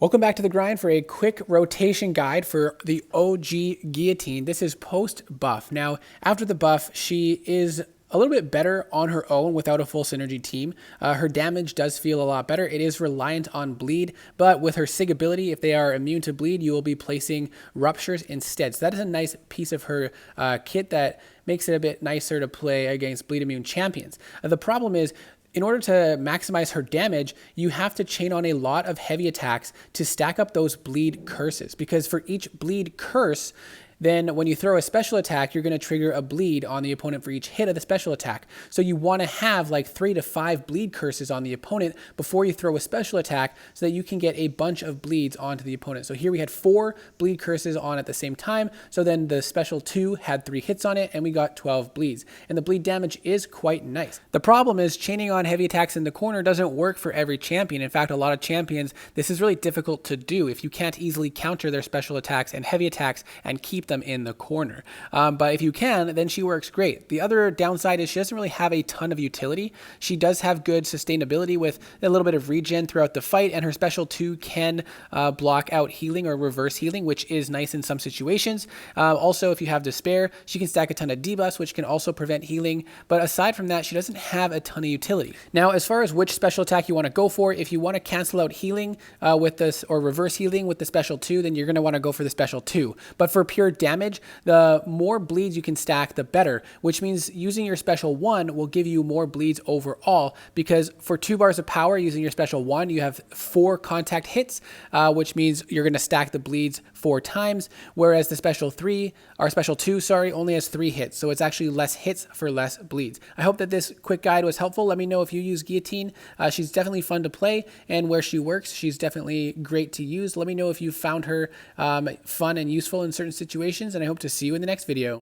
Welcome back to The Grind for a quick rotation guide for the OG Guillotine. This is post-buff. Now, after the buff, she is a little bit better on her own without a full synergy team. Her damage does feel a lot better. It is reliant on bleed, but with her sig ability, if they are immune to bleed, you will be placing ruptures instead. So that is a nice piece of her kit that makes it a bit nicer to play against bleed immune champions. The problem is, in order to maximize her damage, you have to chain on a lot of heavy attacks to stack up those bleed curses, because for each bleed curse, then when you throw a special attack, you're going to trigger a bleed on the opponent for each hit of the special attack. So you want to have like 3 to 5 bleed curses on the opponent before you throw a special attack so that you can get a bunch of bleeds onto the opponent. So here we had 4 bleed curses on at the same time. So then the special 2 had 3 hits on it and we got 12 bleeds. And the bleed damage is quite nice. The problem is chaining on heavy attacks in the corner doesn't work for every champion. In fact, a lot of champions, this is really difficult to do if you can't easily counter their special attacks and heavy attacks and keep them in the corner. But if you can, then she works great. The other downside is she doesn't really have a ton of utility. She does have good sustainability with a little bit of regen throughout the fight, and her special 2 can block out healing or reverse healing, which is nice in some situations. Also, if you have despair, she can stack a ton of debuffs, which can also prevent healing. But aside from that, she doesn't have a ton of utility. Now, as far as which special attack you want to go for, if you want to cancel out healing with this or reverse healing with the special 2, then you're going to want to go for the special 2. But for pure damage, the more bleeds you can stack, the better, which means using your special 1 will give you more bleeds overall, because for 2 bars of power using your special 1, you have 4 contact hits, which means you're going to stack the bleeds 4 times, whereas the special 2, only has 3 hits, so it's actually less hits for less bleeds. I hope that this quick guide was helpful. Let me know if you use Guillotine. She's definitely fun to play, and where she works, she's definitely great to use. Let me know if you found her fun and useful in certain situations, and I hope to see you in the next video.